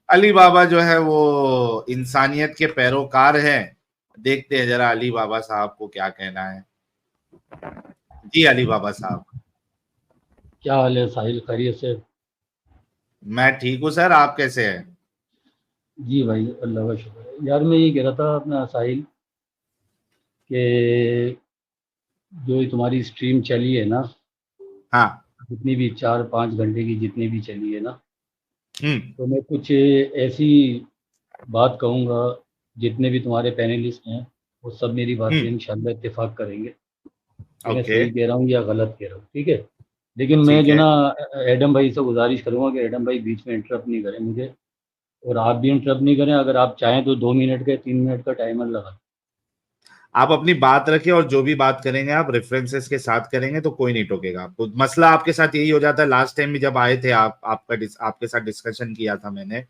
अली बाबा जो है वो इंसानियत के पैरोकार हैं। देखते हैं जरा अली बाबा साहब को क्या कहना है। जी अली बाबा साहब। क्या हाल है साहिल, खैरियत से? मैं ठीक हूँ सर, आप कैसे हैं? जी भाई, अल्लाह का शुक्र है। यार मैं ये कह रहा था अपना साहिल कि जो ये तुम्हारी स्ट्रीम चली है ना, हाँ। जितनी भी 4-5 घंटे की जितनी भी चली है ना, हम्म। तो मैं कुछ ऐसी बात कहूँगा, जितने भी तुम्हारे पैनलिस्ट हैं वो सब मेरी बात पे हम्म। इंशाल्लाह इत्तेफाक करेंगे कि मैं ओके। सही कह रहा हूँ या गलत कह रहा हूँ, ठीक है? लेकिन मैं ठीक जो है। ना एडम भाई से गुजारिश करूँगा कि एडम भाई बीच में इंटरप्ट नहीं करें मुझे, और आप भी इंटरप्ट नहीं करें। अगर आप चाहें तो 2 मिनट का 3 मिनट का टाइमर लगा। आप अपनी बात रखिए और जो भी बात करेंगे आप रेफरेंसेस के साथ करेंगे तो कोई नहीं टोकेगा आपको। मसला आपके साथ यही हो जाता है, लास्ट टाइम भी जब आए थे आप, आपके साथ डिस्कशन किया था मैंने।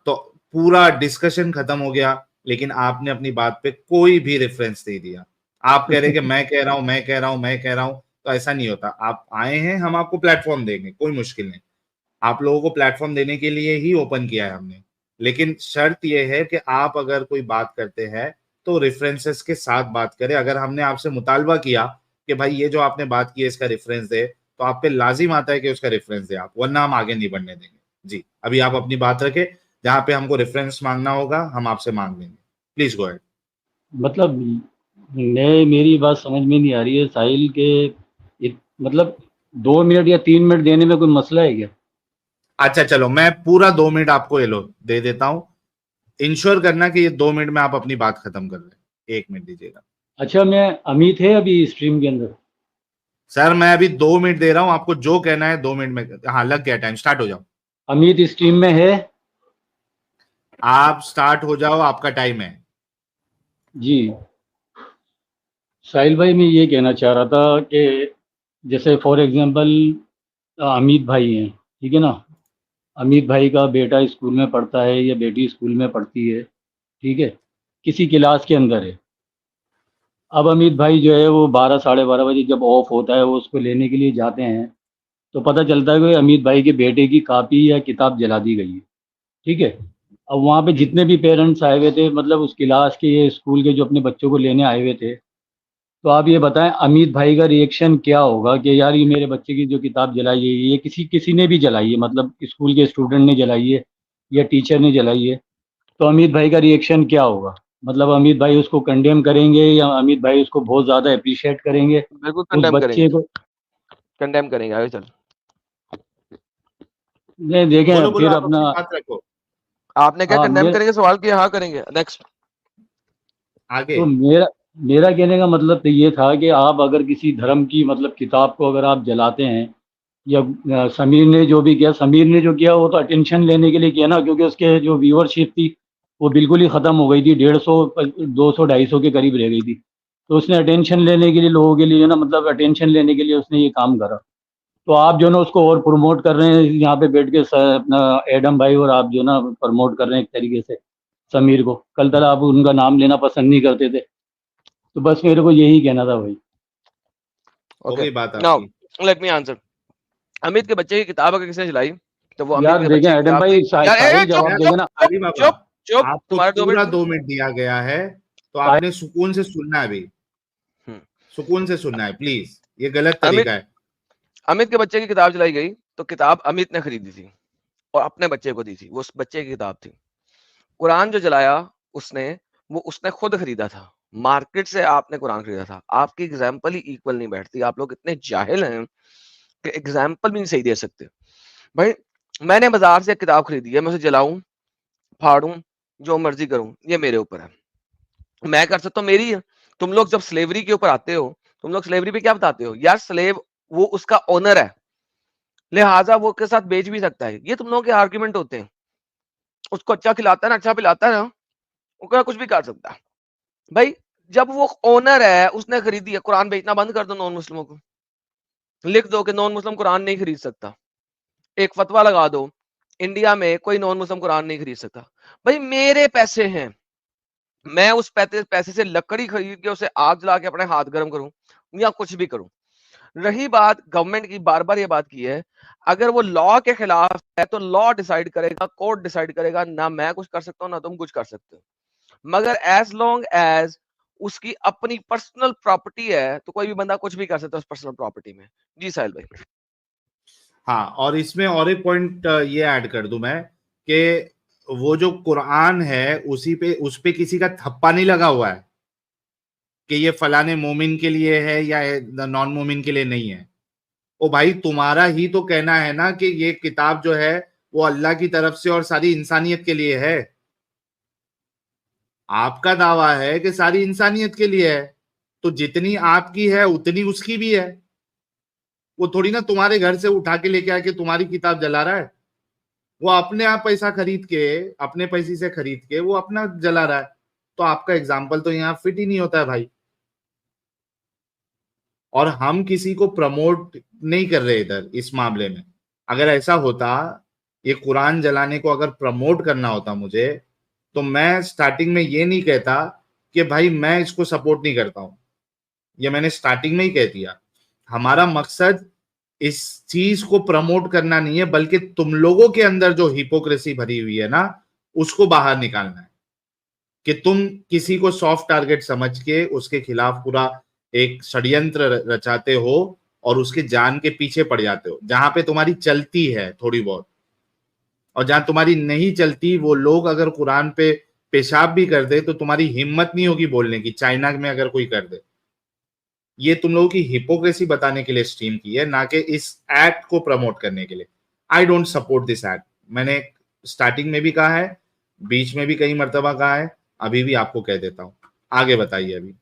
तो पूरा डिस्कशन खत्म हो गया, लेकिन आपने अपनी बात पे कोई भी रेफरेंस नहीं दिया। आप कह रहे कि मैं कह रहा हूं, मैं कह रहा हूं, मैं कह रहा हूं। तो ऐसा नहीं होता। आप आए हैं, हम आपको प्लेटफॉर्म देंगे, कोई मुश्किल नहीं। आप लोगों को प्लेटफॉर्म देने के लिए ही ओपन किया है हमने। लेकिन शर्त यह है कि आप अगर कोई बात करते हैं तो रेफरेंसेस के साथ बात करें। अगर हमने आपसे मुतालबा किया कि भाई ये जो आपने बात की है इसका रेफरेंस दे, तो आप पे लाजिम आता है कि उसका रेफरेंस दे आप, वरना हम आगे नहीं बढ़ने देंगे। जी अभी आप अपनी बात रखें। जहां पे हमको रेफरेंस मांगना होगा हम आपसे मांग लेंगे। Please go ahead. मतलब मैं मेरी बात समझ में नहीं आ रही है साहिल के, मतलब 2 मिनट या 3 मिनट देने में कोई मसला है क्या? अच्छा चलो, मैं पूरा 2 मिनट आपको ये लो दे देता हूं। इंश्योर करना कि ये 2 मिनट में आप अपनी बात खत्म कर लें। 1 मिनट दीजिएगा। अच्छा, मैं अमित है अभी स्ट्रीम के अंदर? सर मैं अभी 2 मिनट दे रहा हूं आपको, जो कहना है 2 मिनट में। हाँ लग गया टाइम, स्टार्ट हो जाओ। अमित स्ट्रीम में है? आप स्टार्ट हो जाओ, आपका टाइम है। जी साहिल भाई, मैं ये कहना चाह रहा था कि जैसे फॉर एग्जांपल अमित भाई हैं, ठीक है ना? अमित भाई का बेटा स्कूल में पढ़ता है या बेटी स्कूल में पढ़ती है, ठीक है, किसी क्लास के अंदर है। अब अमित भाई जो है वो 12-12:30 बजे जब ऑफ होता है वो उसको लेने के लिए जाते हैं, तो पता चलता है कि अमित भाई के बेटे की कापी या किताब जला दी गई है, ठीक है? अब वहाँ पे हम्म। जितने भी पेरेंट्स आए हुए थे, मतलब उस क्लास के ये स्कूल के जो अपने बच्चों को लेने आए हुए थे, तो आप ये बताएं अमित भाई का रिएक्शन क्या होगा कि यार ये मेरे बच्चे की जो किताब जलाई है, ये किसी किसी ने भी जलाई है, मतलब स्कूल के स्टूडेंट ने जलाई है या टीचर ने जलाई है, तो अमित भाई का रिएक्शन क्या होगा? मतलब अमित भाई उसको कंडेम करेंगे या अमित भाई उसको बहुत ज़्यादा अप्रिशिएट करेंगे बिल्कुल उस कंडेम बच्चे करेंगे, को? कंडेम करेंगे। आगे चल। नहीं बोलो देखें बोलो, फिर आप अपना। अपनी बात रखो। आपने क्या हाँ कंडेम करेंगे सवाल किया? हाँ करेंगे। नेक्स्ट। आगे। तो मेरा मेरा कहने का मतलब तो ये था कि आप अगर किसी धर्म की मतलब किताब को अगर आप जलाते हैं, या समीर ने जो भी किया, समीर ने जो किया वो तो अटेंशन लेने के लिए किया ना, क्योंकि उसके जो व्यूअरशिप थी वो बिल्कुल ही ख़त्म हो गई थी, 150, 200, 250 के करीब रह गई थी। तो उसने अटेंशन लेने के लिए, लोगों के लिए ना, मतलब अटेंशन लेने के लिए उसने ये काम करा। तो आप जो ना उसको और प्रमोट कर रहे हैं यहाँ पे बैठ के, अपना एडम भाई, और आप जो ना प्रमोट कर रहे हैं एक तरीके से समीर को। कल तक आप उनका नाम लेना पसंद नहीं करते थे, तो बस मेरे को यही कहना था भाई। हो ओके, गई बात नाउ आपकी। Let me answer. अमित के बच्चे की किताब अगर किसने जलाई, तो वो अमित यार के देखें बच्चे की एडम किताब थी। भाई, यार साहिल चुप जवाब यार देंगे चुप ना। चुप अली बाबा, चुप चुप, आपको तुम्हारे 2 मिनट पूरा पूरे। 2 मिनट दिया गया है, तो साहिल, आपने सुकून से सुनना है अभी। हम्म। सुकून से सुनना है प्लीज, ये गलत अमित तरीका है। अमित के बच्चे की किताब जलाई गई, तो किताब अमित ने खरीदी थी और अपने बच्चे को दी थी। वो उस बच्चे की किताब थी। कुरान जो जलाया उसने, वो उसने खुद खरीदा था। मार्केट से आपने कुरान खरीदा था। आपकी एग्जाम्पल ही इक्वल नहीं बैठती। आप लोग इतने जाहिल हैं कि एग्जाम्पल भी नहीं सही दे सकते। भाई, मैंने बाजार से एक किताब खरीदी है, मैं उसे जलाऊं, फाड़ूं, जो मर्जी करूं, ये मेरे ऊपर है। मैं कर सकता हूँ, मेरी है। तुम लोग जब स्लेवरी के ऊपर आते हो, तुम लोग स्लेवरी पे क्या बताते हो? यार स्लेव वो उसका ओनर है, लिहाजा वो के साथ बेच भी सकता है। ये तुम लोगों के आर्ग्यूमेंट होते हैं। उसको अच्छा खिलाता है ना, अच्छा पिलाता है ना, वो कुछ भी कर सकता है। भाई, जब वो ओनर है, उसने खरीदी है, कुरान बेचना बंद कर दो नॉन मुस्लिमों को। लिख दो कि नॉन मुस्लिम कुरान नहीं खरीद सकता। एक फतवा लगा दो, इंडिया में कोई नॉन मुस्लिम कुरान नहीं खरीद सकता। भाई मेरे पैसे हैं, मैं उस पैसे से लकड़ी खरीद के उसे आग जला के अपने हाथ गर्म करूं या कुछ भी करूं। रही बात गवर्नमेंट की, बार बार ये बात की है, अगर वो लॉ के खिलाफ है तो लॉ डिसाइड करेगा, कोर्ट डिसाइड करेगा, ना मैं कुछ कर सकता हूँ ना तुम कुछ कर सकते हो। मगर एज लॉन्ग एज उसकी अपनी पर्सनल प्रॉपर्टी है तो कोई भी बंदा कुछ भी कर सकता है उस पर्सनल प्रॉपर्टी में। जी साहिल भाई। हाँ, और इसमें और एक पॉइंट ये ऐड कर दूं मैं कि वो जो कुरान है उस पे किसी का थप्पा नहीं लगा हुआ है कि ये फलाने मोमिन के लिए है या नॉन मोमिन के लिए नहीं है। ओ भाई, तुम्हारा ही तो कहना है ना कि ये किताब जो है वो अल्लाह की तरफ से और सारी इंसानियत के लिए है। आपका दावा है कि सारी इंसानियत के लिए है, तो जितनी आपकी है उतनी उसकी भी है। वो थोड़ी ना तुम्हारे घर से उठा के लेके आके तुम्हारी किताब जला रहा है। वो अपने आप पैसा खरीद के, अपने पैसे से खरीद के वो अपना जला रहा है। तो आपका एग्जाम्पल तो यहाँ फिट ही नहीं होता है भाई। और हम किसी को प्रमोट नहीं कर रहे इधर इस मामले में। अगर ऐसा होता, ये कुरान जलाने को अगर प्रमोट करना होता मुझे, तो मैं स्टार्टिंग में ये नहीं कहता कि भाई मैं इसको सपोर्ट नहीं करता हूं। ये मैंने स्टार्टिंग में ही कह दिया। हमारा मकसद इस चीज को प्रमोट करना नहीं है, बल्कि तुम लोगों के अंदर जो हिपोक्रेसी भरी हुई है ना, उसको बाहर निकालना है। कि तुम किसी को सॉफ्ट टारगेट समझ के उसके खिलाफ पूरा एक षड्यंत्र रचाते हो और उसके जान के पीछे पड़ जाते हो। जहां पे तुम्हारी चलती है थोड़ी बहुत, और जहां तुम्हारी नहीं चलती, वो लोग अगर कुरान पे पेशाब भी कर दे तो तुम्हारी हिम्मत नहीं होगी बोलने की। चाइना में अगर कोई कर दे, ये तुम लोगों की हिपोक्रेसी बताने के लिए स्ट्रीम की है, ना कि इस एक्ट को प्रमोट करने के लिए। I don't support this act. मैंने स्टार्टिंग में भी कहा है, बीच में भी कई मर्तबा कहा है, अभी भी आपको कह देता हूं। आगे बताइए। अभी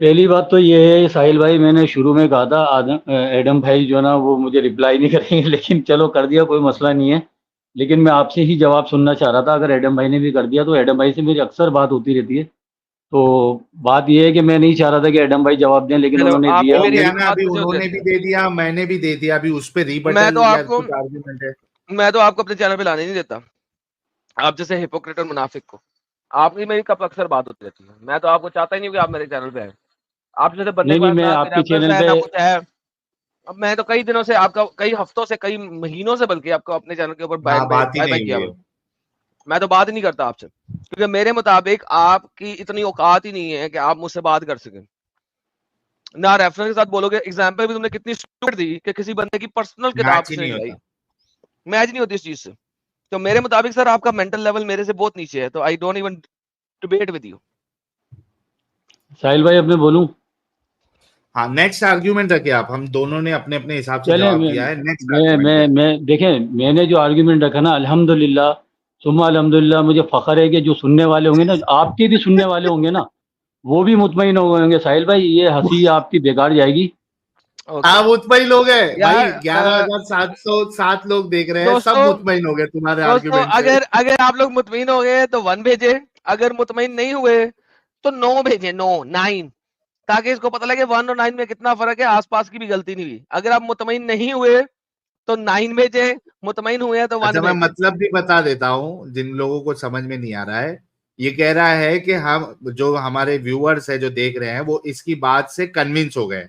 पहली बात तो ये है साहिल भाई, मैंने शुरू में कहा था एडम भाई जो ना वो मुझे रिप्लाई नहीं करेंगे, लेकिन चलो कर दिया, कोई मसला नहीं है। लेकिन मैं आपसे ही जवाब सुनना चाह रहा था। अगर एडम भाई ने भी कर दिया तो एडम भाई से मेरी अक्सर बात होती रहती है। तो बात यह है कि मैं नहीं चाह रहा था कि एडम भाई जवाब दें, लेकिन हेलो, उन्होंने आपने दिया। हो मेरी गया एक ना, बात अभी मुझे उन्होंने भी दे दिया, मैंने भी दे दिया। अभी उस पर मैं रिबटल तो या आपको कुछ आर्गुमेंट है? मैं तो आपको अपने चैनल पे लाने नहीं देता। आप जैसे हिपोक्रेट और मुनाफिक को, आपकी मेरी कब अक्सर बात होती रहती है। मैं तो आपको चाहता ही नहीं कि आप मेरे चैनल पे आए। आप जैसे बंदे नहीं के नहीं, पास मैं ना कोई आपके रेफरेंस चैनल है पे, ना कुछ है। अब मैं तो कई दिनों से आपका, कई हफ्तों से, कई महीनों से बल्कि आपको अपने चैनल के ऊपर बाय हाँ, बात ही बाय नहीं किया हुई हुआ। है। मैं तो बात ही नहीं करता आपसे, क्योंकि मेरे मुताबिक आपकी इतनी औकात ही नहीं है कि आप मुझसे बात कर सकें। ना रेफरेंस के साथ बोलोगे। एग्जाम्पल भी तुमने कितनी स्टूपिड दी कि किसी बंदे की पर्सनल किताब मैच ही किसने नहीं जलाई। होता। मैच नहीं होती इस चीज से। तो मेरे मुताबिक सर आपका मेंटल लेवल मेरे से बहुत नीचे है, तो I don't even debate with you. Sahil भाई अपने बोलूं? हाँ, नेक्स्ट आर्ग्यूमेंट रखे आप। हम दोनों ने अपने अपने हिसाब से चले, जवाब दिया है। नेक्स्ट आर्ग्यूमेंट क्या है? मैं देखें, मैंने जो आर्ग्यूमेंट रखा ना, अल्हम्दुलिल्लाह सुम्मा अल्हम्दुलिल्लाह, मुझे फख्र है कि जो सुनने वाले होंगे ना, आपके भी सुनने वाले होंगे ना, वो भी मुतमईन हो गए होंगे साहिल भाई, ये हंसी आपकी बेकार जाएगी। ओके आप मुतमईन लोग हैं भाई। यार 11,707 लोग देख रहे हैं, सब दोस्तों मुतमईन हो गए तुम्हारे दोस्तों आर्ग्यूमेंट से। अगर अगर आप लोग मुतमईन हो गए तो 1 भेजे, अगर मुतमईन नहीं हुए तो 9 भेजे, 9 ताकि इसको पता लगे 1 और 9 में कितना फर्क है, आसपास की भी गलती नहीं हुई। अगर आप मुतमईन नहीं हुए तो 9 भेजे, मुतमईन हुए तो 1 अच्छा, मैं भेजे। मतलब भी बता देता हूँ जिन लोगों को समझ में नहीं आ रहा है। ये कह रहा है कि हम, जो हमारे व्यूअर्स है जो देख रहे हैं, वो इसकी बात से कन्विंस हो गए।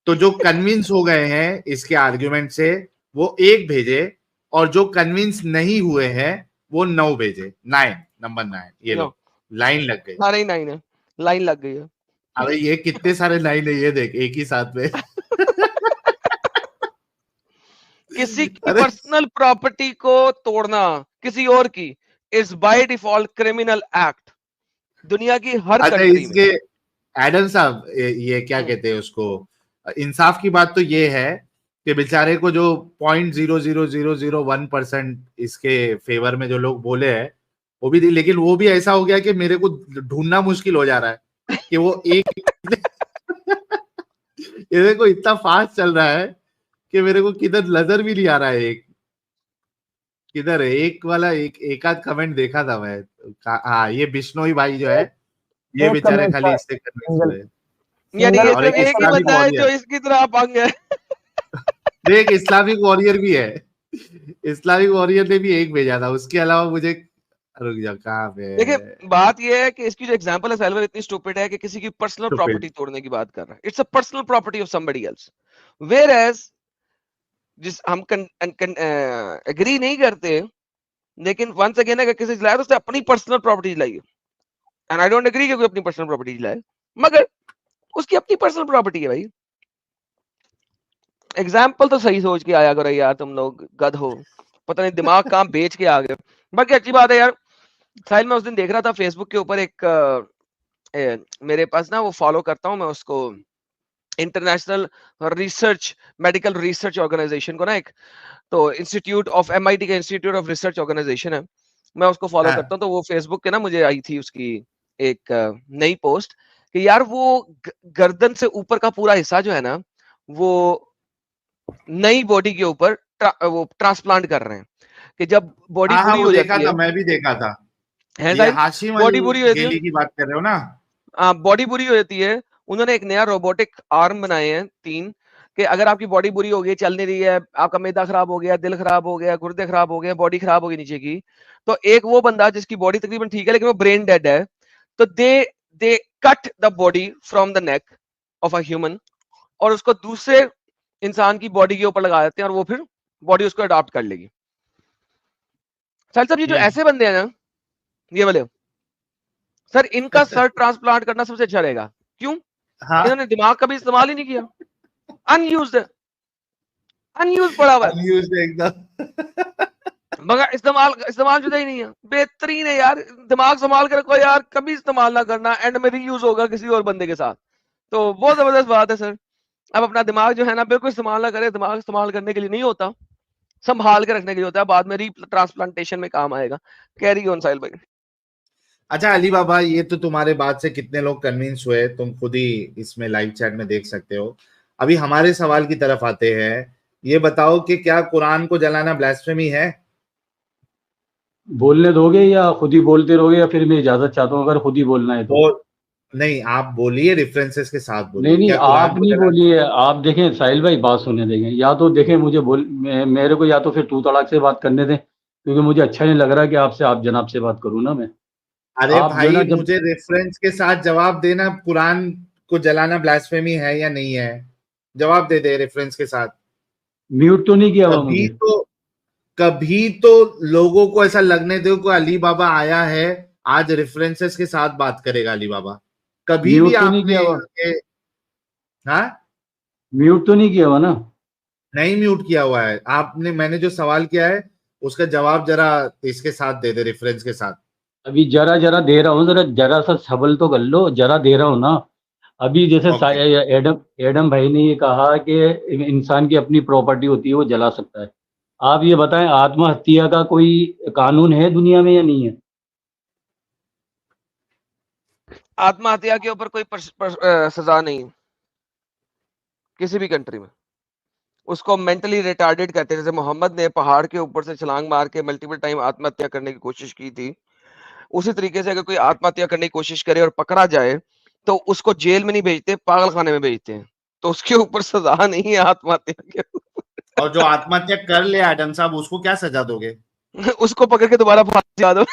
तो जो कन्विंस हो गए हैं इसके आर्ग्यूमेंट से, वो 1 भेजे, और जो कन्विंस नहीं हुए हैं वो 9 भेजे। 9, नंबर 9। ये नो, लो, लाइन लग गई। सारे ही 9 है, लाइन लग गई है। अरे ये कितने सारे लाइन है, ये देख, एक ही साथ में। किसी की अरे पर्सनल प्रॉपर्टी को तोड़ना किसी और की is by default criminal act, दुनिया की हर अच्छा, कंट्री में। इसके एडम साहब, ये क्या कहते हैं उसको, इंसाफ की बात तो ये है कि बेचारे को जो 0.00001% इसके फेवर में जो लोग बोले हैं, वो भी, लेकिन वो भी ऐसा हो गया कि मेरे को ढूंढना मुश्किल हो जा रहा है कि वो एक ये देखो इतना फास्ट चल रहा है कि मेरे को किधर नजर भी नहीं आ रहा है। एक किधर है एक वाला, एक आध कमेंट देखा था मैं। हाँ, ये बिश्नोई भाई जो है, ये एक बेचारे कमेंट खाली था, इससे कन्विंस सिंगल हुए। यानी सिंगल ये और सिर्फ एक एक ही इस्लामिक बंदा है जो वॉरियर, इसकी तरह अपंग है। देख इस्लामिक वॉरियर भी है। इस्लामिक वॉरियर ने भी 1 भेजा था। उसके अलावा मुझे रुक जा, कहाँ पे देखिए बात ये है कि इसकी जो एग्जांपल है साहिल भाई इतनी स्टूपिड है कि किसी की पर्सनल Stupid. प्रॉपर्टी तोड़ने की बात कर रहा है। It's a personal property of somebody else, whereas जिस हम एग्री नहीं करते, लेकिन वंस अगेन अगर किसी जलाए तो उसने अपनी पर्सनल प्रॉपर्टी जलाई है, एंड आई डोंट एग्री कि कोई अपनी पर्सनल प्रॉपर्टी जलाए, मगर उसकी अपनी पर्सनल प्रॉपर्टी है भाई। एग्जाम्पल तो सही सोच के आया करो यार, तुम लोग गध हो, पता नहीं दिमाग कहाँ बेच के आ गए। बाकी अच्छी बात है यार साहिल, मैं उस दिन देख रहा था फेसबुक के ऊपर एक मेरे पास ना वो फॉलो करता हूँ मैं उसको, international research medical research organisation को ना, एक तो इंस्टीट्यूट ऑफ MIT का इंस्टीट्यूट ऑफ रिसर्च ऑर्गेनाइजेशन है, मैं उसको फॉलो हाँ। करता हूँ। तो वो फेसबुक के ना मुझे आई थी उसकी एक नई पोस्ट कि यार वो गर्दन से ऊपर का पूरा हिस्सा जो है ना, वो नई बॉडी के ऊपर वो ट्रांसप्लांट कर रहे हैं कि जब बॉडी हाँ हाँ, बुरी वो हो देखा जाती था, है मैं भी देखा था। ये साहिल, हाशिम अल बॉडी बुरी हो जाती है, गेली की बात कर रहे हो ना? बॉडी बुरी हो जाती है, उन्होंने एक नया रोबोटिक आर्म बनाए हैं 3 कि अगर आपकी बॉडी बुरी हो गई, चल नहीं रही है, आपका मैदा खराब हो गया, दिल खराब हो गया, गुर्दे खराब हो गए, बॉडी खराब हो गई नीचे की, तो एक वो बंदा जिसकी बॉडी तकरीबन ठीक है लेकिन वो ब्रेन डेड है, तो they cut the body from the neck of a human और उसको दूसरे इंसान की बॉडी के ऊपर लगा देते हैं और वो फिर बॉडी उसको अडॉप्ट कर लेगी। साहब ये जो ऐसे बंदे हैं ना, ये वाले सर, इनका सर ट्रांसप्लांट करना सबसे अच्छा रहेगा। क्यों? हाँ, इन्होंने दिमाग का भी इस्तेमाल ही नहीं किया, अनयूज्ड पड़ा हुआ है, अनयूज्ड एकदम। मगर इस्तेमाल इस्तेमाल जुदा ही नहीं है। बेहतरीन है यार, दिमाग संभाल कर रखो यार, कभी इस्तेमाल ना करना, एंड में रीयूज होगा किसी और बंदे के साथ। तो बहुत जबरदस्त बात है सर। अब अपना दिमाग जो है ना बिल्कुल इस्तेमाल ना करे, दिमाग इस्तेमाल करने के लिए नहीं होता, संभाल के रखने के लिए होता है, बाद में री ट्रांसप्लांटेशन में काम आएगा। कैरी ऑन साहिल भाई। अच्छा अली बाबा, ये तो तुम्हारे बात से कितने लोग कन्विंस हुए, तुम खुद ही इसमें लाइव चैट में देख सकते हो। अभी हमारे सवाल की तरफ आते हैं। ये बताओ कि क्या कुरान को जलाना ब्लास्फेमी है? बोलने दोगे या खुद ही बोलते रहोगे, या फिर मैं इजाजत चाहता हूँ अगर खुद ही बोलना है तो? वो नहीं, आप बोलिए, रेफरेंसेस के साथ बोलिए। नहीं, क्या आप कुरान को नहीं जलाना? बोलिए, आप देखें साहिल भाई, बात सुनने देंगे, या तो देखें मुझे मेरे को या तो फिर तू तड़ाक से बात करने दें, क्योंकि मुझे अच्छा नहीं लग रहा कि आपसे आप जनाब से बात करूँ ना मैं। अरे आप जो भाई, ना जब मुझे रेफरेंस के साथ जवाब देना, कुरान को जलाना ब्लास्फेमी है या नहीं है? जवाब दे दे रेफरेंस के साथ। म्यूट तो नहीं किया हुआ कभी मुझे? तो कभी तो लोगों को ऐसा लगने दो कि अली बाबा आया है, आज रेफरेंसेस के साथ बात करेगा अली बाबा। कभी भी म्यूट तो नहीं आपने किया हुआ? हाँ, म्यूट तो नहीं किया हुआ ना? नहीं म्यूट किया हुआ है आपने। मैंने जो सवाल किया है उसका जवाब जरा इसके साथ दे दे, रेफरेंस के साथ। अभी जरा जरा दे रहा हूँ, जरा सा सब्र तो कर लो, जरा दे रहा हूँ ना। अभी जैसे ओके। एडम एडम भाई ने ये कहा कि इंसान की अपनी प्रॉपर्टी होती है, वो जला सकता है। आप ये बताएं, आत्महत्या का कोई कानून है दुनिया में या नहीं है? आत्महत्या के ऊपर कोई सजा नहीं है किसी भी कंट्री में। उसको मेंटली रिटार्डेड कहते हैं। जैसे मोहम्मद ने पहाड़ के ऊपर से छलांग मार के मल्टीपल टाइम आत्महत्या करने की कोशिश की थी, उसी तरीके से अगर कोई आत्महत्या करने की कोशिश करे और पकड़ा जाए तो उसको जेल में नहीं भेजते, पागल खाने में भेजते हैं। तो उसके ऊपर सजा नहीं है आत्महत्या के और जो आत्महत्या कर ले एडम साहब, उसको क्या सजा दोगे? उसको पकड़ के दोबारा फांसी लगा दो।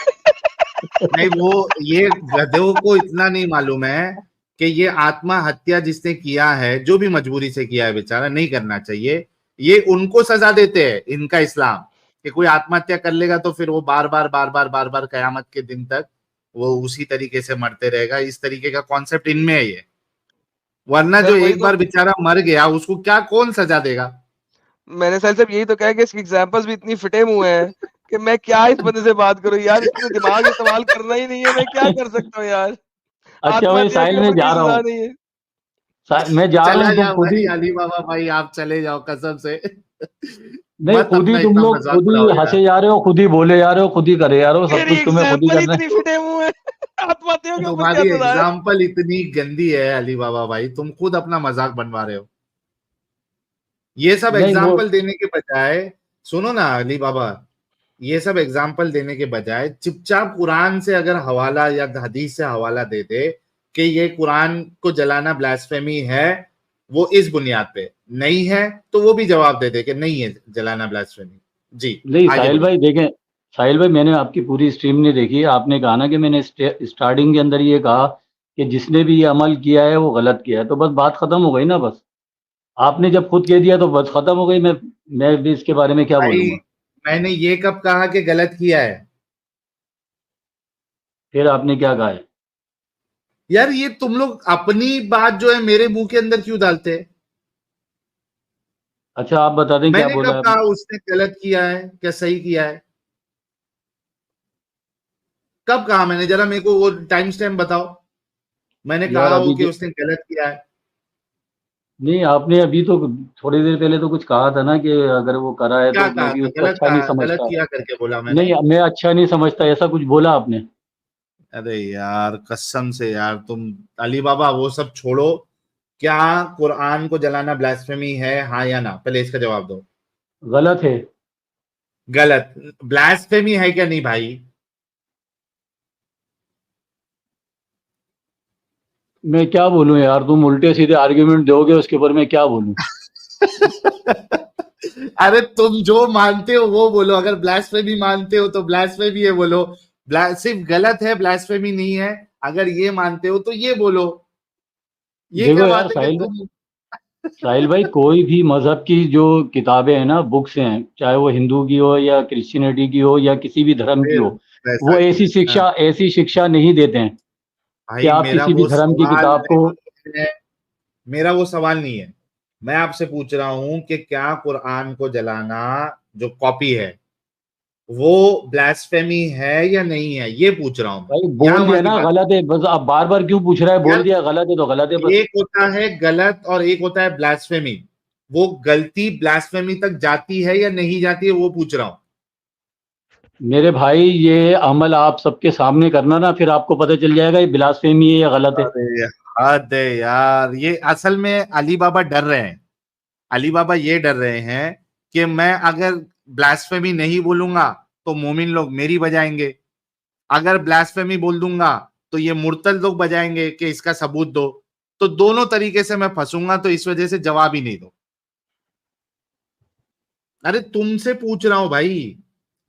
नहीं, वो ये गधों को इतना नहीं मालूम है कि ये आत्महत्या जिसने किया है, जो भी मजबूरी से किया है, बेचारा नहीं करना चाहिए। ये उनको सजा देते हैं इनका इस्लाम, कि कोई आत्महत्या कर लेगा तो फिर वो बार बार बार बार बार बार कयामत के दिन तक वो उसी तरीके से मरते रहेगा। इस तरीके का कॉन्सेप्ट इनमें है ये। वरना जो सर वही एक तो बार बेचारा मर गया, उसको क्या कौन सजा देगा? मैंने सर साहब यही तो कहा कि इसके एग्जांपल्स भी इतनी फिटे हुए हैं कि मैं क्या इस बंदे से बात करूं यार, इसने दिमाग इस्तेमाल करना ही नहीं है, मैं क्या कर सकता हूँ यार। अच्छा भाई आत्महत्या के साहिल, मैं ऊपर जा कोई रहा सजा हूँ, नहीं है। मैं जा रहा चला हूँ, तुम जाओ खुद भाई ही। अली बाबा भाई, आप चले जाओ कसम से। नहीं, मत खुद ही अपना तुम इतना लोग मजाक खुद ही उड़ाओ यार। हंसे जा रहे हो, खुद ही बोले जा रहे हो, खुद ही करे जा रहे हो, सब मेरी कुछ तुम्हें खुद ही एग्जाम्पल करना है। इतनी फिटे हुए हैं, आत्महत्या के ऊपर क्या तुम्हारी सजा है। एग्जाम्पल इतनी गंदी है अली बाबा भाई, तुम खुद अपना मजाक बनवा रहे हो। ये सब नहीं वो एग्जाम्पल देने के बजाय, सुनो ना अली बाबा, ये सब एग्जाम्पल देने के बजाय चुपचाप कुरान से अगर हवाला या हदीस से हवाला दे दे कि ये कुरान को जलाना ब्लास्फेमी है, वो इस बुनियाद पे नहीं है, तो वो भी जवाब दे दे कि नहीं है जलाना ब्लास्फेमी। जी, नहीं आगे साहिल बढ़िए। भाई देखें, साहिल भाई, मैंने आपकी पूरी स्ट्रीम नहीं देखी। आपने कहा ना कि मैंने स्टार्टिंग के अंदर ये कहा कि जिसने भी ये अमल किया है वो गलत किया है, तो बस बात खत्म हो गई ना। बस आपने जब खुद कह दिया तो बस खत्म हो गई। मैं भी इसके बारे में क्या भाई बोलूंगा। मैंने ये कब कहा कि गलत किया है? फिर आपने क्या कहा है? यार ये तुम लोग अपनी बात जो है मेरे मुंह के अंदर क्यों डालते हैं? अच्छा, आप बता दें क्या मैंने बोला कब है कहा आपने। उसने गलत किया है क्या सही किया है? कब कहा मैंने? जरा मेरे को वो टाइम स्टैम्प बताओ। मैंने यार कहा हो अभी कि उसने गलत किया है? नहीं, आपने अभी तो थोड़ी देर पहले तो कुछ कहा था ना कि अगर वो करा है क्या तो मैं कहा भी था? उसको अच्छा नहीं गलत समझता। किया करके बोला मैंने? नहीं, मैं अच्छा नहीं समझता, ऐसा कुछ बोला आपने? अरे यार कसम से यार तुम, अली बाबा वो सब छोड़ो। क्या कुरान को जलाना ब्लास्फेमी है, हाँ या ना? पहले इसका जवाब दो। गलत है। गलत। ब्लास्फेमी है क्या नहीं भाई? मैं क्या बोलूं यार, तुम उल्टे सीधे आर्ग्यूमेंट दोगे उसके ऊपर, मैं क्या बोलूं। अरे तुम जो मानते हो वो बोलो। अगर ब्लास्फेमी मानते हो तो ब्लास्फेमी है बोलो। सिर्फ गलत है, ब्लास्फेमी नहीं है। अगर ये मानते हो तो ये बोलो। ये क्या देखो यार बात है कि तुम साहिल भाई, कोई भी मजहब की जो किताबें हैं ना, बुक्स हैं, चाहे वो हिंदू की हो या क्रिश्चियनिटी की हो या किसी भी धर्म की फिर हो, वो वैसा की है। हाँ। ऐसी शिक्षा नहीं देते हैं कि भाई आप मेरा किसी भी वो धर्म की सवाल किताब को। नहीं है। मेरा वो सवाल नहीं है। मैं आपसे पूछ रहा हूं कि क्या कुरान को जलाना जो कॉपी है वो ब्लास्फेमी है या नहीं है, ये पूछ रहा हूं मैं। भाई यहां बोल वहां दिया की ना बात गलत है, बस आप बार बार क्यों पूछ रहा है? नहीं। बोल यार दिया गलत है तो गलत है बस। एक होता है गलत और एक होता है ब्लास्फेमी। वो गलती ब्लास्फेमी तक जाती है या नहीं जाती है वो पूछ रहा हूं। मेरे भाई, ये अमल आप सबके सामने करना ना, फिर आपको पता चल जाएगा ये ब्लास्फेमी है या गलत है। अरे हद है यार, ये असल में अली बाबा डर रहे हैं। अली बाबा ये डर रहे हैं कि मैं अगर ब्लास्फेमी नहीं बोलूंगा तो मोमिन लोग मेरी बजाएंगे। अगर ब्लास्फेमी बोल दूंगा तो ये मुर्तद लोग बजाएंगे कि इसका सबूत दो। तो दोनों तरीके से मैं फंसूंगा, तो इस वजह से जवाब ही नहीं दो। अरे तुमसे पूछ रहा हूँ भाई। साहिल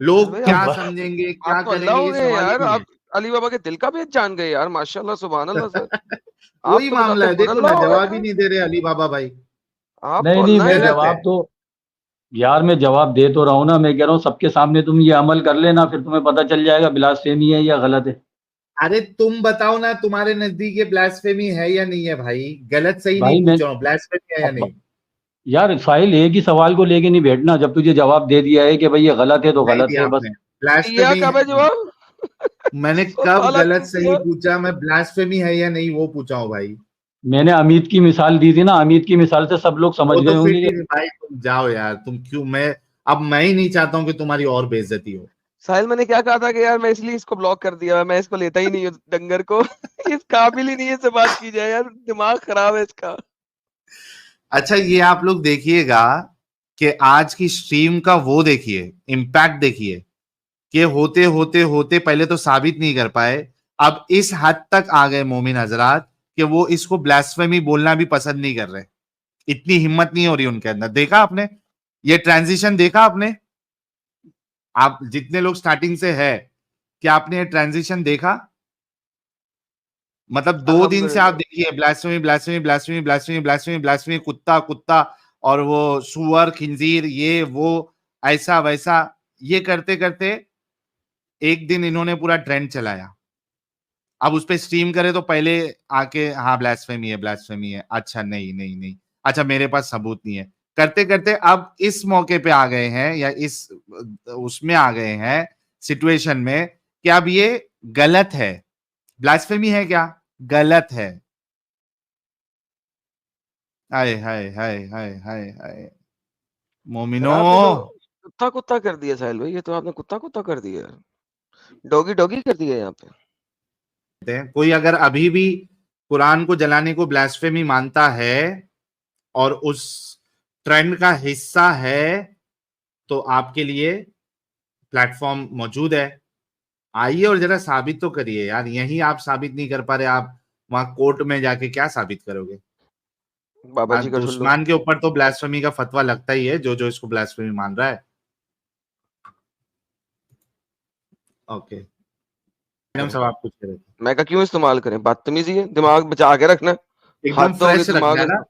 लोग भाई क्या अब समझेंगे आप क्या तो अल्लाह करेंगे हो ये गए सवाल ही यार। नहीं आप अली बाबा के दिल का भेद जान गए यार, माशाल्लाह सुभान अल्लाह सर। है। आप वही तो मामला बताते है, खुद देखो ना अल्लाह हो जवाब ही यार। नहीं दे रहे अली बाबा भाई। आप तो नहीं नहीं, अल्लाह मैं हैं यार। गलत है। जवाब तो यार मैं जवाब दे तो रहा हूँ ना। मैं कह रहा हूँ सबके सामने तुम ये अमल कर लेना, फिर तुम्हें पता चल जाएगा ब्लास्फेमी है या गलत है। अरे तुम बताओ ना, तुम्हारे नजदीक ये ब्लास्फेमी है या नहीं है भाई? गलत सही नहीं भाई मैं पूछ रहा हूँ, ब्लास्फेमी है या अब नहीं? यार साहिल, एक ही सवाल को लेके नहीं बैठना। जब तुझे जवाब दे दिया है कि भाई ये गलत है तो नहीं गलत दिया है बस। आपने। दिया ब्लास्फेमी कब है जवाब? मैंने कब सवाल गलत आपने सही किया। पूछा? मैं ब्लास्फेमी है या नहीं वो पूछा हूँ भाई। मैंने अमित की मिसाल दी थी ना, अमित की मिसाल से सब लोग समझ वो गए तो फिर होंगे ठीक है भाई, तुम जाओ यार। तुम क्यों, मैं अब मैं ही नहीं चाहता हूँ कि तुम्हारी और बेइज्जती हो। साहिल मैंने क्या कहा था कि यार मैं इसलिए इसको ब्लॉक कर दिया, मैं इसको लेता ही नहीं हूँ डंगर को। इस काबिल ही नहीं है इससे बात की जाए यार, दिमाग खराब है इसका। अच्छा ये आप लोग देखिएगा कि आज की स्ट्रीम का वो देखिए, इम्पैक्ट देखिए कि होते होते होते पहले तो साबित नहीं कर पाए, अब इस हद तक आ गए मोमिन हजरात कि वो इसको ब्लास्फेमी बोलना भी पसंद नहीं कर रहे। इतनी हिम्मत नहीं हो रही उनके अंदर। देखा आपने ये ट्रांजिशन? देखा आपने? आप जितने लोग स्टार्टिंग से है, क्या आपने ये ट्रांजिशन देखा? मतलब 2 दिन से आप अल्हम्दुलिल्लाह। देखिए blasphemy blasphemy blasphemy blasphemy blasphemy blasphemy, कुत्ता कुत्ता, और वो सुअर खिंजीर, ये वो, ऐसा वैसा, ये करते करते एक दिन इन्होंने पूरा ट्रेंड चलाया। अब उस पे स्ट्रीम करे तो पहले आके हाँ ब्लास्फेमी है, अच्छा नहीं नहीं नहीं, अच्छा मेरे पास सबूत नहीं है, करते करते अब इस मौके पे आ गए हैं, या इस उसमें आ गए हैं सिचुएशन में कि अब ये गलत है। ब्लास्फेमी है क्या? गलत है। हाय हाय हाय हाय हाय हाय यार मोमिनो। आपने तो कुत्ता कुत्ता कर दिया साहिल भाई, ये तो आपने कुत्ता कुत्ता कर दिया यार। डॉगी डॉगी कर दिया यहाँ पे। कोई अगर अभी भी कुरान को जलाने को ब्लास्फेमी मानता है और उस ट्रेंड का हिस्सा है, तो आपके लिए प्लेटफॉर्म मौजूद है। आइए और जरा साबित तो करिए यार। यहीं आप साबित नहीं कर पा रहे, आप वहां कोर्ट में जाके क्या साबित करोगे? बाबा जी का तो ठुल्लू। उस्मान के ऊपर तो ब्लास्फेमी का फतवा लगता ही है, जो जो इसको ब्लास्फेमी मान रहा है। ओके मैडम साहब आप कुछ करें, मैं कहा क्यों इस्तेमाल करें, बदतमीजी है, दिमाग बचा के रखना। एकदम हद हो गई, फ्रेश रखना है ना,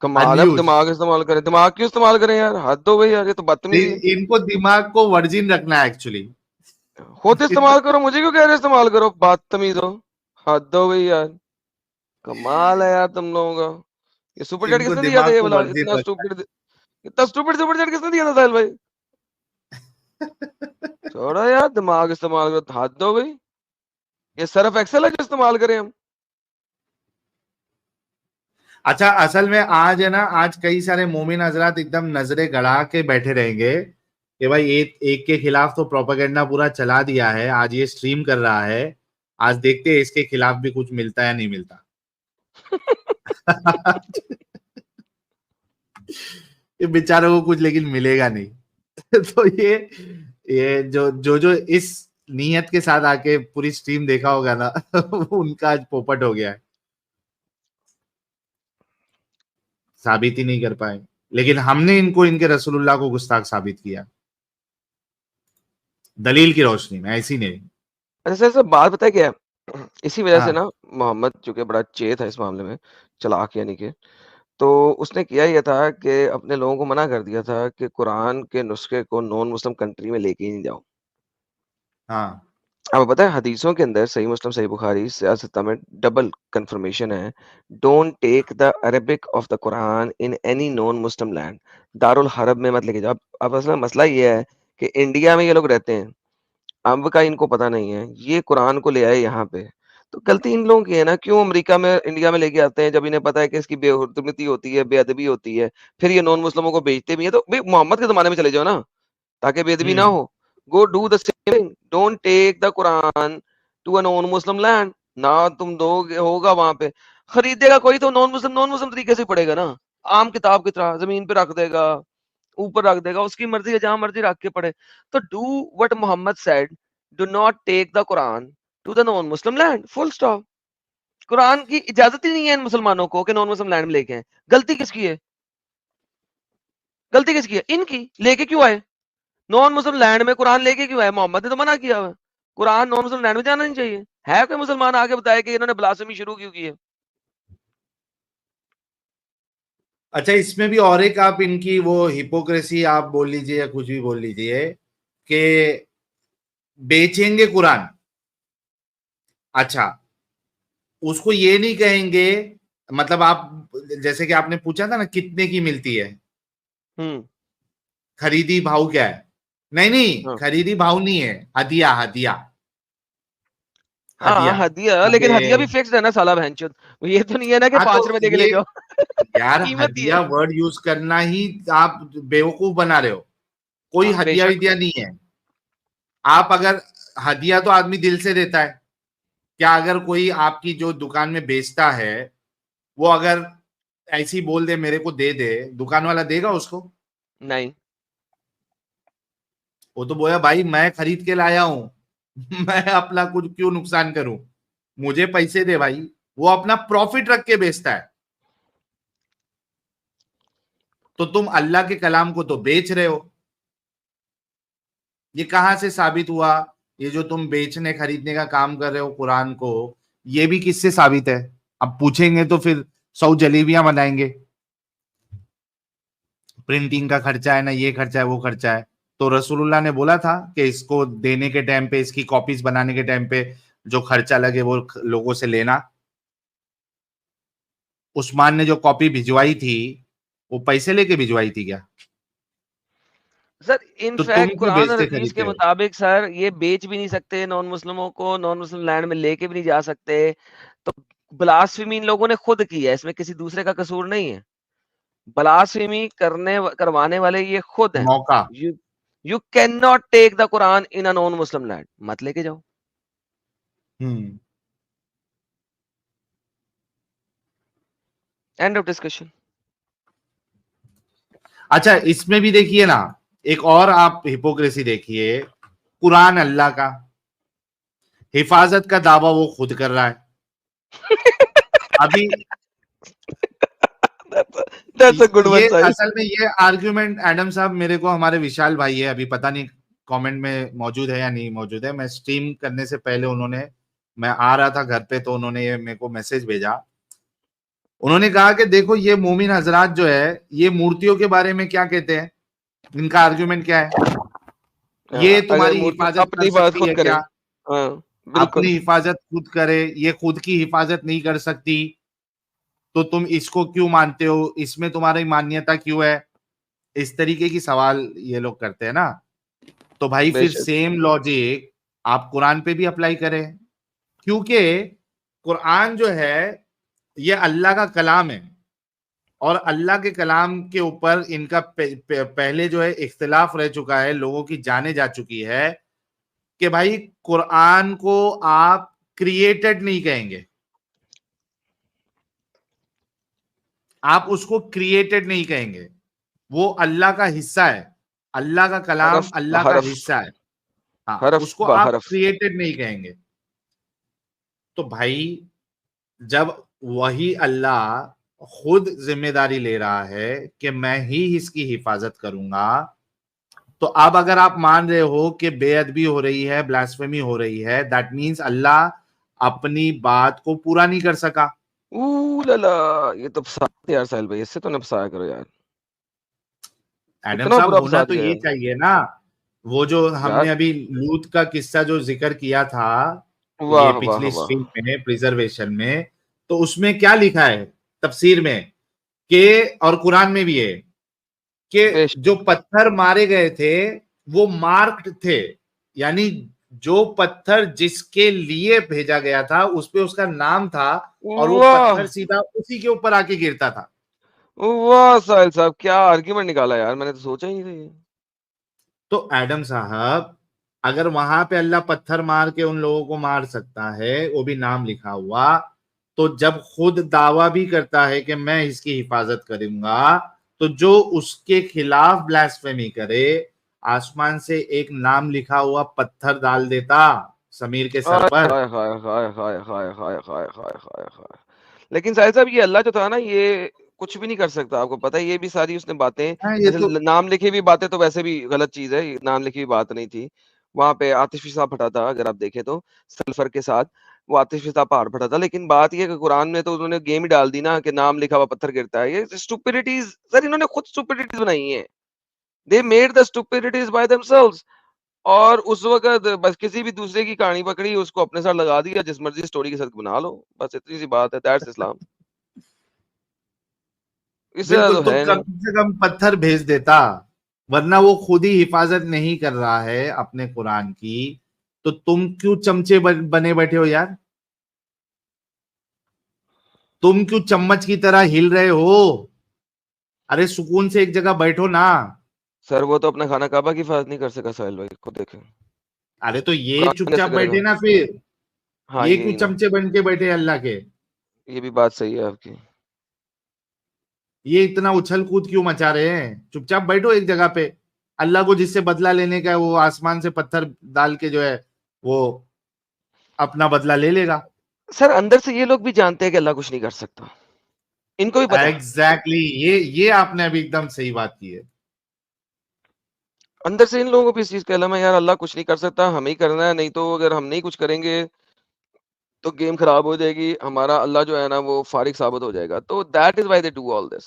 कमाल है, अनयूज। दिमाग इस्तेमाल करें, दिमाग क्यों इस्तेमाल करें यार, हद हो गई यार, ये तो बदतमीजी है। इनको दिमाग को वर्जिन रखना है एक्चुअली। खुद इस्तेमाल करो, मुझे क्यों कह रहे इस्तेमाल करो, बदतमीज हो, हद हो गई यार, कमाल है यार तुम लोगों का। ये सुपर चैट इनको किसने दिया था दिमाग ये को वाला, वर्जिन रखना इतना स्टूपिड सुपर चैट किसने दिया था साहिल भाई। है। छोड़ो यार, दिमाग इस्तेमाल करो, हद हो गई। ये सर्फ एक्सेल है जो इस्तेमाल करें हम। अच्छा असल में आज है ना, आज कई सारे मोमिन हजरात एकदम नजरे गड़ा के बैठे रहेंगे कि भाई एक के खिलाफ तो प्रोपेगेंडा पूरा चला दिया है, आज ये स्ट्रीम कर रहा है, आज देखते हैं इसके खिलाफ भी कुछ मिलता है या नहीं मिलता। ये बेचारों को कुछ लेकिन मिलेगा नहीं। तो ये जो इस नीयत के साथ आके पूरी स्ट्रीम देखा होगा ना, उनका आज पोपट हो गया है, साबित ही नहीं कर पाए, लेकिन हमने इनको इनके रसूलुल्लाह को गुस्ताख साबित किया दलील की रोशनी में, ऐसी नहीं। अच्छा सर सर बात पता है क्या है? इसी वजह से हाँ ना मोहम्मद चूंकि बड़ा चेत था इस मामले में, चालाक यानी कि, तो उसने किया ये था कि अपने लोगों को मना कर दिया था कि कुरान के नुस्खे को नॉन मुस्लिम कंट्री में लेके ही नहीं जाओ। हाँ आपको पता है हदीसों के अंदर सही मुस्लिम सही बुखारी सियासत में डबल कंफर्मेशन है, don't take the Arabic of the Quran in any non Muslim land, दारुल हरब में मत लेके जाओ। अब असल में मसला ये है कि इंडिया में ये लोग रहते हैं, अब का इनको पता नहीं है, ये कुरान को ले आए यहाँ पे, तो गलती इन लोगों की है ना, क्यों अमेरिका में इंडिया में लेके आते हैं जब इन्हें पता है कि इसकी बेहुरमती होती है, बेअदबी होती है, फिर ये नॉन मुस्लिमों को बेचते भी है, तो भाई मोहम्मद के जमाने में चले जाओ ना, ताकि बेअदबी ना हम्म हो। Go do the same thing, don't take the Quran to a non Muslim land, ना तुम दोगे होगा वहां पे, खरीदेगा कोई तो नॉन मुस्लिम तरीके से पढ़ेगा ना, आम किताब की तरह जमीन पे रख देगा, ऊपर रख देगा, उसकी मर्जी है जहां मर्जी रख के पढ़े। तो do what Mohammed said, do not take the Quran to the non Muslim land, full stop. कुरान की इजाजत ही नहीं है इन मुसलमानों को कि नॉन मुस्लिम लैंड में लेके आए। गलती किसकी है, गलती किसकी है, इनकी, लेके क्यों आए नॉन मुस्लिम लैंड में, कुरान लेके क्यों आए, मोहम्मद ने तो मना किया हुआ है, कुरान नॉन मुस्लिम लैंड में जाना नहीं चाहिए। है कोई मुसलमान आगे बताए कि इन्होंने ब्लास्फेमी शुरू क्यों की है। अच्छा इसमें भी और एक आप इनकी वो हिपोक्रेसी आप बोल लीजिए या कुछ भी बोल लीजिए कि बेचेंगे कुरान, अच्छा उसको ये नहीं कहेंगे, मतलब आप जैसे कि आपने पूछा था ना कितने की मिलती है, हम्म। खरीदी भाव क्या है, नहीं नहीं हाँ खरीदी भाव नहीं है, हदिया हदिया हाँ हदिया। हदिया, अब लेकिन हदिया भी फिक्स्ड है ना साला बहनचोद, ये तो नहीं है ना कि हाँ तो 5 रुपए दे के ले ये जाओ। यार कीमत ही है। हदिया वर्ड यूज करना ही आप बेवकूफ बना रहे हो, कोई हाँ हदिया बेशक। विदिया नहीं है। आप अगर हदिया तो आदमी दिल से देता है, क्या अगर कोई आपकी जो दुकान में बेचता है वो अगर ऐसे ही बोल दे मेरे को दे दे, दुकान वाला देगा उसको? नहीं। वो तो बोला भाई मैं खरीद के लाया हूं, मैं अपना कुछ क्यों नुकसान करूं, मुझे पैसे दे भाई। वो अपना प्रॉफिट रख के बेचता है, तो तुम अल्लाह के कलाम को तो बेच रहे हो। ये कहां से साबित हुआ, ये जो तुम बेचने खरीदने का काम कर रहे हो कुरान को, ये भी किससे साबित है? अब पूछेंगे तो फिर 100 जलेबियां बनाएंगे, प्रिंटिंग का खर्चा है ना, ये खर्चा है वो खर्चा है। तो रसूलुल्लाह ने बोला था कि इसको देने के टाइम पे, इसकी कॉपीज बनाने के टाइम पे जो खर्चा लगे वो लोगों से लेना। उस्मान ने जो कॉपी भिजवाई थी वो पैसे लेके भिजवाई थी क्या? सर तो तुम इनफैक्ट क्यों कुरान और बेचते हदीस के खरीदते हो? मुताबिक सर ये बेच भी नहीं सकते नॉन मुस्लिमों को, नॉन मुस्लिम लैंड में लेके भी नहीं जा सकते। तो ब्लास्फेमी इन लोगों ने खुद की है, इसमें किसी दूसरे का कसूर नहीं है। ब्लास्फेमी करवाने वाले ये खुद हैं। मौका। You you can not take the Quran in a non Muslim land, मत लेके जाओ। हम्म। End of discussion. अच्छा इसमें भी देखिए ना, एक और आप हिपोक्रेसी देखिए, कुरान अल्लाह का, हिफाजत का दावा वो खुद कर रहा है। अभी दैट्स अ गुड वन ये साहिल। असल में ये आर्ग्यूमेंट एडम साहब मेरे को, हमारे विशाल भाई है, अभी पता नहीं कमेंट में मौजूद है या नहीं मौजूद है। मैं स्ट्रीम करने से पहले मैं आ रहा था घर पे, तो उन्होंने ये मेरे को मैसेज भेजा। उन्होंने कहा कि देखो ये मोमिन हजरात जो है ये मूर्तियों के बारे में क्या कहते हैं, इनका आर्गुमेंट क्या है, ये अगर तुम्हारी मूर्ति हिफाजत कर अपनी बात सकती खुद है करे। क्या? हाँ, अपनी बिल्कुल। हिफाजत खुद करे, ये खुद की हिफाजत नहीं कर सकती, तो तुम इसको क्यों मानते हो, इसमें तुम्हारी मान्यता क्यों है? इस तरीके की सवाल ये लोग करते हैं ना। तो भाई फिर बेशक। सेम लॉजिक आप कुरान पे भी अप्लाई करें, क्योंकि कुरान जो है ये अल्लाह का कलाम है, और अल्लाह के कलाम के ऊपर इनका पहले जो है इख्तिलाफ रह चुका है, लोगों की जाने जा चुकी है कि भाई कुरान को आप क्रिएटेड नहीं कहेंगे, आप उसको क्रिएटेड नहीं कहेंगे, वो अल्लाह का हिस्सा है, अल्लाह का कलाम हरफ अल्लाह का हरफ हिस्सा है। हाँ, हरफ उसको ब आप हरफ। क्रिएटेड नहीं कहेंगे। तो भाई जब वही अल्लाह खुद जिम्मेदारी ले रहा है कि मैं ही इसकी हिफाजत करूंगा, तो अब अगर आप मान रहे हो कि बेअदबी हो रही है, ब्लास्फेमी हो रही है, दैट मीन्स अल्लाह अपनी बात को पूरा नहीं कर सका। लला, ये तो फसा दिया यार साहिल भाई, इससे तो ना फसाया करो यार, एडम इतना साहब बुरा होना फसा तो दिया ये यार। चाहिए ना। वो जो हमने यार अभी लूत का किस्सा जो जिक्र किया था ये वाह वाह पिछली वाह। स्ट्रीम में प्रिजर्वेशन में, तो उसमें क्या लिखा है तफसीर में कि, और कुरान में भी है कि बेशक। जो पत्थर मारे गए थे वो मार्क्ड थे, यानी जो पत्थर जिसके लिए भेजा गया था उस पे उसका नाम था, और वो वाह पत्थर सीधा उसी के ऊपर आके गिरता था। वाह साहिल साहब, क्या आर्ग्यूमेंट निकाला यार, मैंने तो सोचा ही नहीं था ये। तो एडम साहब अगर वहां पे अल्लाह पत्थर मार के उन लोगों को मार सकता है, वो भी नाम लिखा हुआ, तो जब खुद दावा भी करता है कि मैं इसकी हिफाजत करूंगा, तो जो उसके खिलाफ ब्लास्फेमी करे आसमान से एक नाम लिखा हुआ पत्थर डाल देता समीर के सर हाय पर। हाय हाय हाय हाय हाय हाय हाय हाय हाय हाय। लेकिन साहिल साहब, ये अल्लाह जो था ना, ये कुछ भी नहीं कर सकता, आपको पता है। ये भी सारी उसने बातें, हाँ, ये जैसे तो नाम लिखी हुई बातें तो वैसे भी गलत चीज है, ये नाम लिखी हुई बात नहीं थी। वहां पे आतिश फिसा फटा था, अगर आप देखें तो सल्फर के साथ वो आतिश फिसा पहाड़ फटा था। लेकिन बात ये है कि कुरान में तो उन्होंने गेम ही डाल दी ना, कि नाम लिखा हुआ पत्थर गिरता है। ये स्टुपिडिटीज सर, इन्होंने खुद स्टुपिडिटीज बनाई है। They made the stupidities by themselves. और उस वक़्त बस किसी भी दूसरे की कहानी पकड़ी, उसको अपने साथ लगा दिया, जिस मर्ज़ी स्टोरी के साथ बना लो। बस इतनी सी बात है, दैट्स इस्लाम। इससे ज़्यादा बिल्कुल, तो तो है कम नहीं। से कम पत्थर भेज देता, वरना वो खुद ही हिफाजत नहीं कर रहा है अपने कुरान की, तो तुम क्यों चमचे बने बैठे हो यार? तुम क्यों चम्मच की तरह हिल रहे हो? अरे सुकून से एक जगह बैठो ना। सर वो तो अपना खाना काबा की हिफ़ाज़त नहीं कर सका, साहिल भाई, खुद देखें। अरे तो ये कुरान चुपचाप कैसे बैठे करेगा? ना फिर, हाँ, ये क्यों यही ना। चमचे बन के बैठे अल्लाह के? ये भी बात सही है आपकी। ये इतना उछल कूद क्यों मचा रहे हैं? चुपचाप बैठो एक जगह पे। अल्लाह को जिससे बदला लेने का है, वो आसमान से पत्थर डाल के जो है वो अपना बदला ले लेगा। सर अंदर से ये लोग भी जानते हैं कि अल्लाह कुछ नहीं कर सकता। इनको भी पता है। एग्जैक्टली ये आपने अभी एकदम सही बात की है। अंदर से इन लोगों को भी इस चीज़ का इल्म है, यार अल्लाह कुछ नहीं कर सकता, हमें ही करना है, नहीं तो अगर हम नहीं कुछ करेंगे तो गेम खराब हो जाएगी, हमारा अल्लाह जो है ना वो फारिग साबित हो जाएगा। तो that is why they do all this.